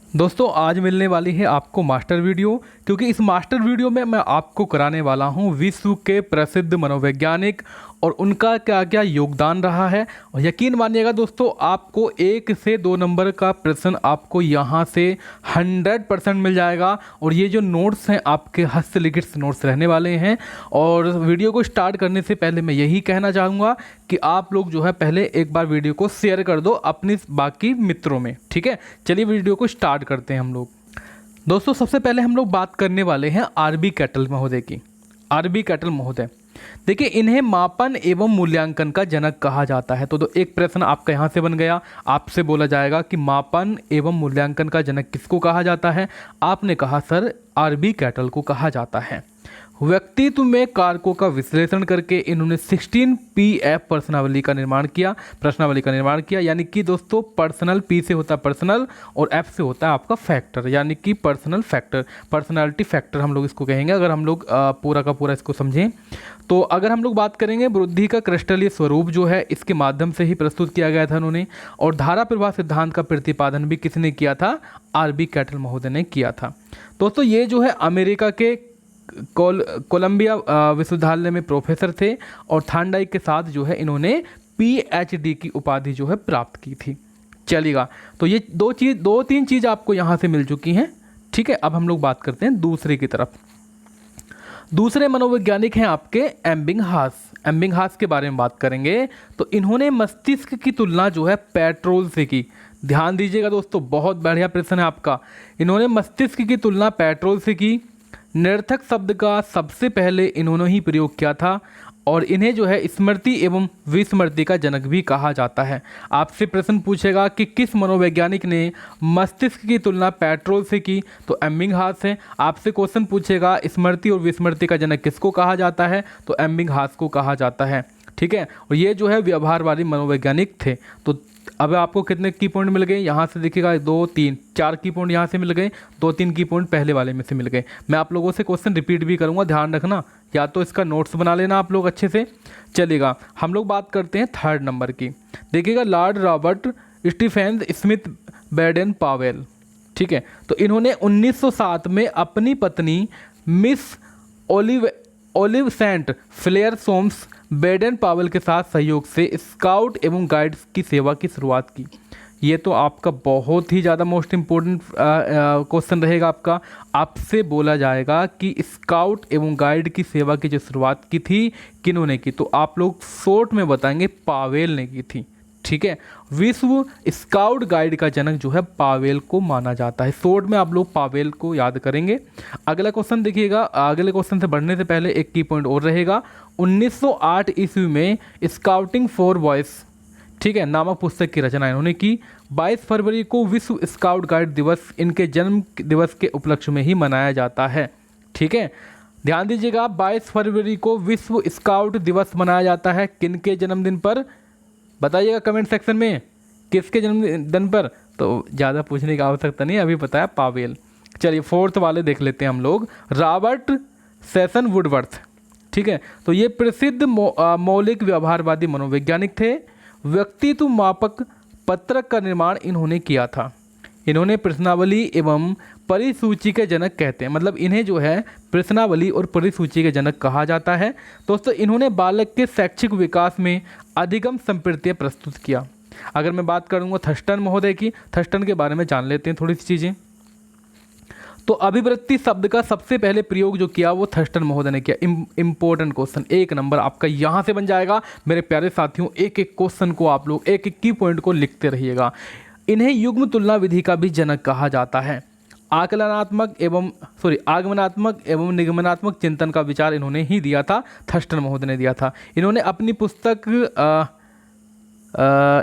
दोस्तों आज मिलने वाली है आपको मास्टर वीडियो, क्योंकि इस मास्टर वीडियो में मैं आपको कराने वाला हूं विश्व के प्रसिद्ध मनोवैज्ञानिक और उनका क्या क्या योगदान रहा है। और यकीन मानिएगा दोस्तों, आपको 1 से 2 नंबर का प्रश्न आपको यहां से 100% मिल जाएगा। और ये जो नोट्स हैं आपके हस्तलिखित नोट्स रहने वाले हैं। और वीडियो को स्टार्ट करने से पहले मैं यही कहना चाहूँगा कि आप लोग जो है पहले एक बार वीडियो को शेयर कर दो अपने बाकी मित्रों में, ठीक है। चलिए वीडियो को स्टार्ट करते हैं हम लोग। दोस्तों सबसे पहले हम लोग बात करने वाले हैं आरबी कैटल महोदय की। आरबी कैटल महोदय, देखिए इन्हें मापन एवं मूल्यांकन का जनक कहा जाता है। तो एक प्रश्न आपका यहाँ से बन गया, आपसे बोला जाएगा कि मापन एवं मूल्यांकन का जनक किसको कहा जाता है। आपने कहा सर आरबी कैटल को कहा जाता है। व्यक्तित्व में कारकों का विश्लेषण करके इन्होंने 16 PF प्रश्नावली का निर्माण किया। यानी कि दोस्तों पर्सनल, P से होता है पर्सनल और F से होता है आपका फैक्टर, यानी कि पर्सनल फैक्टर, पर्सनालिटी फैक्टर हम लोग इसको कहेंगे अगर हम लोग पूरा का पूरा इसको समझें। तो अगर हम लोग बात करेंगे बुद्धि का क्रिस्टलीय स्वरूप जो है इसके माध्यम से ही प्रस्तुत किया गया था उन्होंने। और धारा प्रवाह सिद्धांत का प्रतिपादन भी किसने किया था, आरबी कैटल महोदय ने किया था। दोस्तों ये जो है अमेरिका के कोलंबिया विश्वविद्यालय में प्रोफेसर थे और थांडाइक के साथ जो है इन्होंने PhD की उपाधि जो है प्राप्त की थी। चलिएगा, तो ये दो तीन चीज़ आपको यहाँ से मिल चुकी हैं, ठीक है। अब हम लोग बात करते हैं दूसरे की तरफ। दूसरे मनोवैज्ञानिक हैं आपके एबिंगहास। एबिंगहास के बारे में बात करेंगे तो इन्होंने मस्तिष्क की तुलना जो है पेट्रोल से की। ध्यान दीजिएगा दोस्तों, बहुत बढ़िया प्रश्न है आपका। इन्होंने मस्तिष्क की तुलना पेट्रोल से की। निरर्थक शब्द का सबसे पहले इन्होंने ही प्रयोग किया था और इन्हें जो है स्मृति एवं विस्मृति का जनक भी कहा जाता है। आपसे प्रश्न पूछेगा कि किस मनोवैज्ञानिक ने मस्तिष्क की तुलना पेट्रोल से की, तो एबिंगहास है। आपसे क्वेश्चन पूछेगा स्मृति और विस्मृति का जनक किसको कहा जाता है, तो एबिंगहास को कहा जाता है, ठीक है। और ये जो है व्यवहारवादी मनोवैज्ञानिक थे। तो अब आपको कितने की पॉइंट मिल गए, यहाँ से देखिएगा 2 3 4 की पॉइंट यहाँ से मिल गए, 2 3 की पॉइंट पहले वाले में से मिल गए। मैं आप लोगों से क्वेश्चन रिपीट भी करूँगा, ध्यान रखना, या तो इसका नोट्स बना लेना आप लोग अच्छे से। चलेगा, हम लोग बात करते हैं 3rd नंबर की। देखिएगा Lord Robert Stephen Smith Baden Powell, ठीक है। तो इन्होंने 1907 में अपनी पत्नी Miss Olave St Clair Soames Baden Powell के साथ सहयोग से स्काउट एवं गाइड्स की सेवा की शुरुआत की। ये तो आपका बहुत ही ज़्यादा मोस्ट इम्पोर्टेंट क्वेश्चन रहेगा आपका। आपसे बोला जाएगा कि स्काउट एवं गाइड की सेवा की जो शुरुआत की थी किन्होंने की, तो आप लोग शॉर्ट में बताएंगे पावेल ने की थी, ठीक है। विश्व स्काउट गाइड का जनक जो है पावेल को माना जाता है। शॉर्ट में आप लोग पावेल को याद करेंगे। अगला क्वेश्चन देखिएगा, अगले क्वेश्चन से बढ़ने से पहले एक की पॉइंट और रहेगा। 1908 ईस्वी में स्काउटिंग फॉर बॉयज, ठीक है, नामक पुस्तक की रचना इन्होंने की। 22 फरवरी को विश्व स्काउट गाइड दिवस इनके जन्म दिवस के उपलक्ष्य में ही मनाया जाता है, ठीक है। ध्यान दीजिएगा, 22 फरवरी को विश्व स्काउट दिवस मनाया जाता है। किनके जन्मदिन पर बताइएगा कमेंट सेक्शन में, किसके जन्मदिन पर। तो ज़्यादा पूछने की आवश्यकता नहीं, अभी बताया पावेल। चलिए 4th वाले देख लेते हैं हम लोग, रॉबर्ट सेशन वुडवर्थ, ठीक है। तो ये प्रसिद्ध मौलिक व्यवहारवादी मनोवैज्ञानिक थे। व्यक्तित्व मापक पत्रक का निर्माण इन्होंने किया था। इन्होंने प्रश्नावली एवं परिसूची के जनक कहते हैं, मतलब इन्हें जो है प्रश्नावली और परिसूची के जनक कहा जाता है। दोस्तों इन्होंने बालक के शैक्षिक विकास में अधिगम संप्रत्यय प्रस्तुत किया। अगर मैं बात करूंगा थर्स्टन महोदय की, थर्स्टन के बारे में जान लेते हैं थोड़ी सी चीज़ें। तो अभिवृत्ति शब्द का सबसे पहले प्रयोग जो किया वो थर्स्टन महोदय ने किया। इंपॉर्टेंट क्वेश्चन, 1 नंबर आपका यहाँ से बन जाएगा। मेरे प्यारे साथियों, एक एक क्वेश्चन को आप लोग एक एक की पॉइंट को लिखते रहिएगा। इन्हें युग्म तुलना विधि का भी जनक कहा जाता है। आगमनात्मक एवं निगमनात्मक चिंतन का विचार इन्होंने ही दिया था, थर्स्टन महोदय ने दिया था। इन्होंने अपनी पुस्तक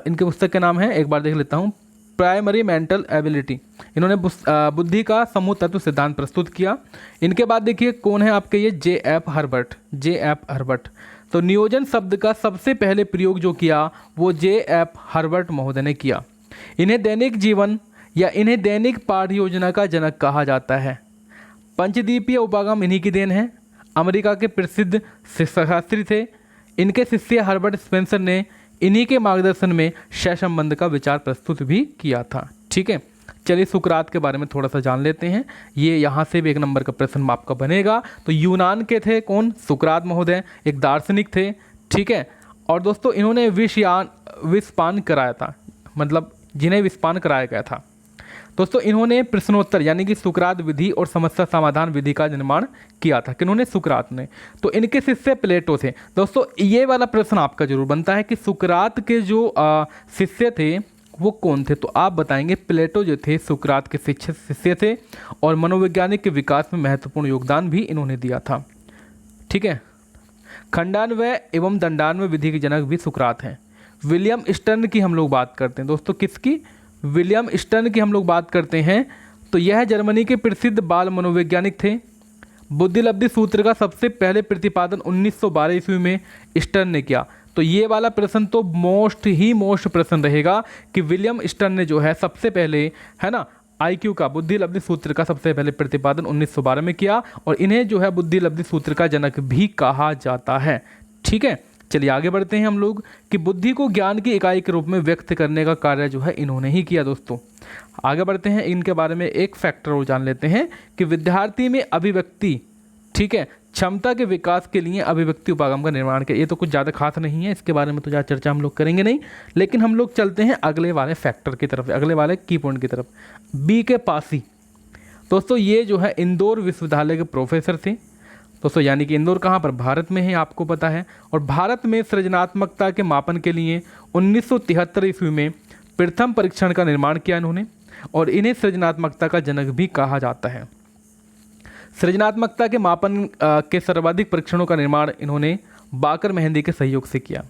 इनके पुस्तक के नाम है, एक बार देख लेता हूँ, प्राइमरी मेंटल एबिलिटी। इन्होंने बुद्धि का समूह तत्व सिद्धांत प्रस्तुत किया। इनके बाद देखिए कौन है आपके, ये J.F. हर्बर्ट। तो नियोजन शब्द का सबसे पहले प्रयोग जो किया वो J.F. हर्बर्ट महोदय ने किया। इन्हें दैनिक जीवन या इन्हें दैनिक पाठ्य योजना का जनक कहा जाता है। पंचदीपीय उपागम इन्हीं की देन है। अमेरिका के प्रसिद्ध शिक्षाशास्त्री थे। इनके शिष्य हर्बर्ट स्पेंसर ने इन्हीं के मार्गदर्शन में सहसंबंध का विचार प्रस्तुत भी किया था, ठीक है। चलिए सुकरात के बारे में थोड़ा सा जान लेते हैं। ये यहाँ से भी 1 नंबर का प्रश्न आपका बनेगा। तो यूनान के थे कौन? सुकरात महोदय, एक दार्शनिक थे, ठीक है। और दोस्तों इन्होंने विषपान कराया था, मतलब जिन्हें विषपान कराया गया था। दोस्तों इन्होंने प्रश्नोत्तर यानी कि सुकरात विधि और समस्या समाधान विधि का निर्माण किया था। किन्होंने? सुकरात ने। तो इनके शिष्य प्लेटो थे। दोस्तों ये वाला प्रश्न आपका जरूर बनता है कि सुकरात के जो शिष्य थे वो कौन थे? तो आप बताएंगे प्लेटो जो थे सुकरात के शिष्य थे और मनोवैज्ञानिक के विकास में महत्वपूर्ण योगदान भी इन्होंने दिया था, ठीक है। खंडान्वय एवं दंडान्वय विधि के जनक भी सुकरात हैं। विलियम स्टर्न की हम लोग बात करते हैं दोस्तों, किसकी? विलियम स्टर्न की हम लोग बात करते हैं। तो यह जर्मनी के प्रसिद्ध बाल मनोवैज्ञानिक थे। बुद्धिलब्धि सूत्र का सबसे पहले प्रतिपादन 1912 ईस्वी में स्टर्न ने किया। तो ये वाला प्रश्न तो मोस्ट प्रश्न रहेगा कि विलियम स्टर्न ने जो है सबसे पहले, है ना, आईक्यू का बुद्धिलब्धि सूत्र का सबसे पहले प्रतिपादन 1912 में किया और इन्हें जो है बुद्धिलब्धि सूत्र का जनक भी कहा जाता है, ठीक है। चलिए आगे बढ़ते हैं हम लोग कि बुद्धि को ज्ञान की इकाई के रूप में व्यक्त करने का कार्य जो है इन्होंने ही किया। दोस्तों आगे बढ़ते हैं, इनके बारे में एक फैक्टर और जान लेते हैं कि विद्यार्थी में अभिव्यक्ति, ठीक है, क्षमता के विकास के लिए अभिव्यक्ति उपागम का निर्माण किया। ये तो कुछ ज़्यादा खास नहीं है, इसके बारे में तो ज़्यादा चर्चा हम लोग करेंगे नहीं, लेकिन हम लोग चलते हैं अगले वाले फैक्टर की तरफ, अगले वाले की पॉइंट की तरफ। बी के पासी, दोस्तों ये जो है इंदौर विश्वविद्यालय के प्रोफेसर थे। दोस्तों यानी कि इंदौर कहाँ पर? भारत में है, आपको पता है। और भारत में सृजनात्मकता के मापन के लिए 1973 ईस्वी में प्रथम परीक्षण का निर्माण किया इन्होंने और इन्हें सृजनात्मकता का जनक भी कहा जाता है। सृजनात्मकता के मापन के सर्वाधिक परीक्षणों का निर्माण इन्होंने बाकर मेहंदी के सहयोग से किया,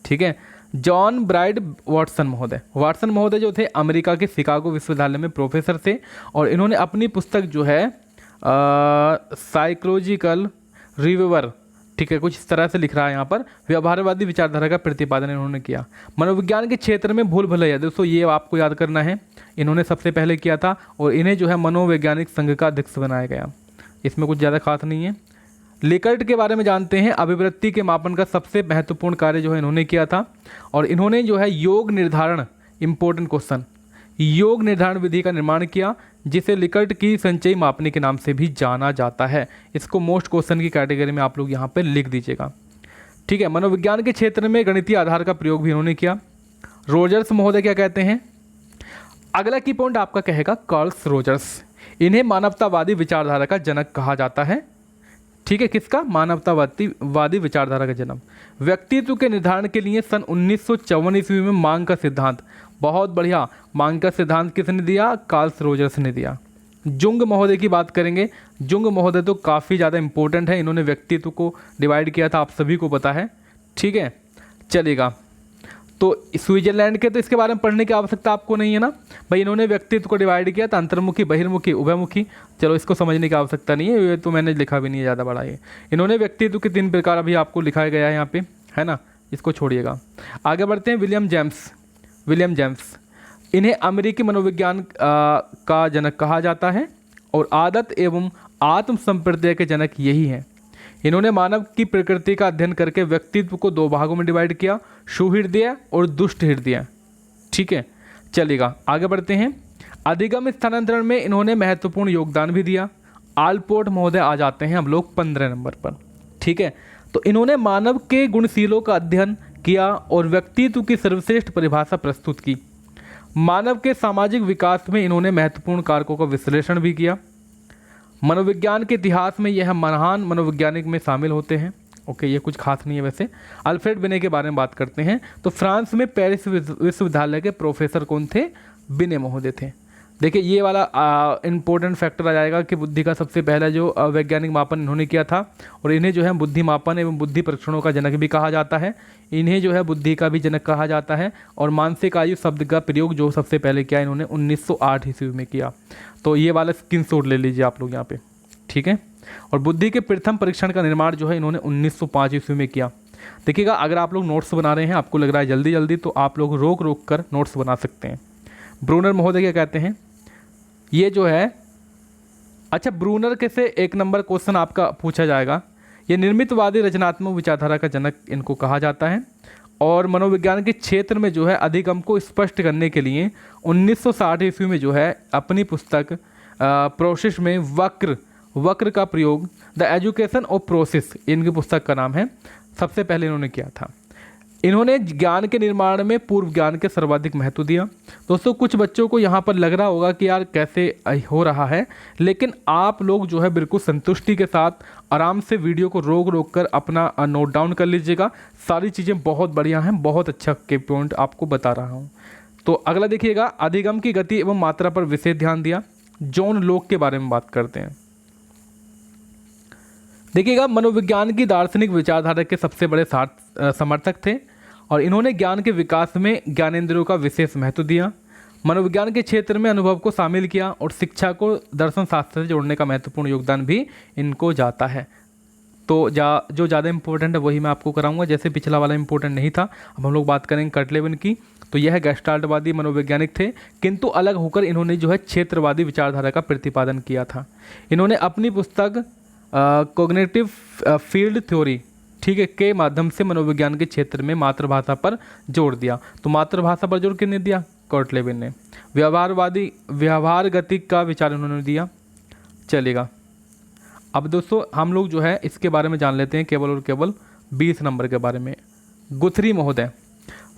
ठीक है। जॉन ब्राइड वाटसन महोदय जो थे अमेरिका के शिकागो विश्वविद्यालय में प्रोफेसर थे और इन्होंने अपनी पुस्तक जो है साइकोलॉजिकल रिव्यूअर, ठीक है, कुछ इस तरह से लिख रहा है यहाँ पर, व्यवहारवादी विचारधारा का प्रतिपादन इन्होंने किया। मनोविज्ञान के क्षेत्र में भूल भुलैया, दोस्तों ये आपको याद करना है, इन्होंने सबसे पहले किया था और इन्हें जो है मनोवैज्ञानिक संघ का अध्यक्ष बनाया गया। इसमें कुछ ज़्यादा खास नहीं है। लिकर्ट के बारे में जानते हैं। अभिवृत्ति के मापन का सबसे महत्वपूर्ण कार्य जो है इन्होंने किया था और इन्होंने जो है योग निर्धारण, इंपॉर्टेंट क्वेश्चन, योग निर्धारण विधि का निर्माण किया जिसे लिकर्ट की संचयी मापनी के नाम से भी जाना जाता है। इसको मोस्ट क्वेश्चन की कैटेगरी में आप लोग यहाँ पे लिख दीजिएगा, ठीक है। मनोविज्ञान के क्षेत्र में गणितीय आधार का प्रयोग भी इन्होंने किया। रोजर्स महोदय क्या कहते हैं? अगला की पॉइंट आपका कहेगा कार्ल रोजर्स, इन्हें मानवतावादी विचारधारा का जनक कहा जाता है, ठीक है। किसका? मानवतावादी विचारधारा का जन्म। व्यक्तित्व के निर्धारण के लिए सन 1954 ईस्वी में मांग का सिद्धांत, बहुत बढ़िया, मांग का सिद्धांत किसने दिया? कार्ल रोजर्स ने दिया। जुंग महोदय की बात करेंगे। जुंग महोदय तो काफ़ी ज़्यादा इंपॉर्टेंट है, इन्होंने व्यक्तित्व को डिवाइड किया था, आप सभी को पता है, ठीक है। चलेगा, तो स्विट्जरलैंड के तो इसके बारे में पढ़ने की आवश्यकता आपको नहीं है ना भाई, इन्होंने व्यक्तित्व को डिवाइड किया था अंतर्मुखी, बहिर्मुखी, उभयमुखी। चलो इसको समझने की आवश्यकता नहीं है, ये तो मैंने लिखा भी नहीं है ज़्यादा बड़ा। ये इन्होंने व्यक्तित्व के 3 प्रकार अभी आपको लिखाया गया है यहाँ पे, है ना, इसको छोड़िएगा। आगे बढ़ते हैं। विलियम जेम्स, इन्हें अमेरिकी मनोविज्ञान का जनक कहा जाता है और आदत एवं आत्म संप्रदाय के जनक यही हैं। इन्होंने मानव की प्रकृति का अध्ययन करके व्यक्तित्व को 2 भागों में डिवाइड किया, सुहृदय और दुष्ट हृदय, ठीक है। चलेगा, आगे बढ़ते हैं। अधिगम स्थानांतरण में इन्होंने महत्वपूर्ण योगदान भी दिया। आलपोर्ट महोदय आ जाते हैं हम लोग 15 नंबर पर, ठीक है। तो इन्होंने मानव के गुणशीलों का अध्ययन किया और व्यक्तित्व की सर्वश्रेष्ठ परिभाषा प्रस्तुत की। मानव के सामाजिक विकास में इन्होंने महत्वपूर्ण कारकों का विश्लेषण भी किया। मनोविज्ञान के इतिहास में यह महान मनोवैज्ञानिक में शामिल होते हैं। ओके, ये कुछ खास नहीं है वैसे। अल्फ्रेड बिने के बारे में बात करते हैं। तो फ्रांस में पेरिस विश्वविद्यालय के प्रोफेसर कौन थे? बिने महोदय थे। देखिए ये वाला इंपॉर्टेंट फैक्टर आ जाएगा कि बुद्धि का सबसे पहला जो वैज्ञानिक मापन इन्होंने किया था और इन्हें जो है बुद्धि मापन एवं बुद्धि परीक्षणों का जनक भी कहा जाता है। इन्हें जो है बुद्धि का भी जनक कहा जाता है। और मानसिक आयु शब्द का प्रयोग जो सबसे पहले किया इन्होंने 1908 ईस्वी में किया। तो ये वाला स्क्रीनशॉट ले लीजिए आप लोग यहाँ पे, ठीक है। और बुद्धि के प्रथम परीक्षण का निर्माण जो है इन्होंने 1905 ईस्वी में किया। देखिएगा, अगर आप लोग नोट्स बना रहे हैं, आपको लग रहा है जल्दी जल्दी, तो आप लोग रोक रोक कर नोट्स बना सकते हैं। ब्रूनर महोदय क्या कहते हैं? ये जो है, अच्छा, ब्रूनर के से 1 नंबर क्वेश्चन आपका पूछा जाएगा। ये निर्मितवादी रचनात्मक विचारधारा का जनक इनको कहा जाता है। और मनोविज्ञान के क्षेत्र में जो है अधिगम को स्पष्ट करने के लिए 1960 ईस्वी में जो है अपनी पुस्तक प्रोसेस में वक्र का प्रयोग, द एजुकेशन ऑफ प्रोसेस इनकी पुस्तक का नाम है, सबसे पहले इन्होंने किया था। इन्होंने ज्ञान के निर्माण में पूर्व ज्ञान के सर्वाधिक महत्व दिया। दोस्तों कुछ बच्चों को यहाँ पर लग रहा होगा कि यार कैसे हो रहा है, लेकिन आप लोग जो है बिल्कुल संतुष्टि के साथ आराम से वीडियो को रोक कर अपना नोट डाउन कर लीजिएगा। सारी चीज़ें बहुत बढ़िया हैं, बहुत अच्छा के पॉइंट आपको बता रहा हूँ। तो अगला देखिएगा, अधिगम की गति एवं मात्रा पर विशेष ध्यान दिया। जॉन लॉक के बारे में बात करते हैं। देखिएगा, मनोविज्ञान की दार्शनिक विचारधारा के सबसे बड़े समर्थक थे और इन्होंने ज्ञान के विकास में ज्ञानेंद्रियों का विशेष महत्व दिया। मनोविज्ञान के क्षेत्र में अनुभव को शामिल किया और शिक्षा को दर्शन शास्त्र से जोड़ने का महत्वपूर्ण योगदान भी इनको जाता है। तो जो ज़्यादा इंपॉर्टेंट है वही मैं आपको कराऊंगा, जैसे पिछला वाला इंपॉर्टेंट नहीं था। अब हम लोग बात करेंगे कर्टलेविन की। तो यह गेस्टाल्टवादी मनोवैज्ञानिक थे, किंतु अलग होकर इन्होंने जो है क्षेत्रवादी विचारधारा का प्रतिपादन किया था। इन्होंने अपनी पुस्तक कॉग्निटिव फील्ड थ्योरी, ठीक है, के माध्यम से मनोविज्ञान के क्षेत्र में मातृभाषा पर जोर दिया। तो मातृभाषा पर जोर किसने दिया? कर्टलेविन ने। व्यवहार गति का विचार उन्होंने दिया। चलेगा, अब दोस्तों हम लोग जो है इसके बारे में जान लेते हैं केवल और केवल 20 नंबर के बारे में। गुथरी महोदय,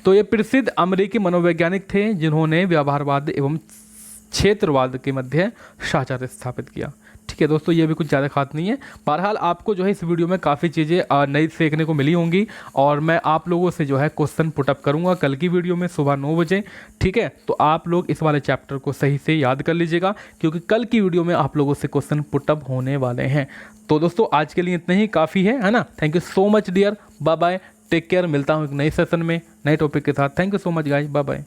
तो ये प्रसिद्ध अमेरिकी मनोवैज्ञानिक थे जिन्होंने व्यवहारवाद एवं क्षेत्रवाद के मध्य साचार स्थापित किया। ठीक है दोस्तों, ये भी कुछ ज़्यादा खास नहीं है। बहरहाल आपको जो है इस वीडियो में काफ़ी चीज़ें नई सीखने को मिली होंगी और मैं आप लोगों से जो है क्वेश्चन पुटअप करूँगा कल की वीडियो में सुबह 9 बजे। ठीक है, तो आप लोग इस वाले चैप्टर को सही से याद कर लीजिएगा क्योंकि कल की वीडियो में आप लोगों से क्वेश्चन पुटअप होने वाले हैं। तो दोस्तों आज के लिए इतना ही काफ़ी है ना। Thank you so much dear, bye bye, take care. मिलता हूँ एक नए सेशन में नए टॉपिक के साथ। Thank you so much guys, bye bye.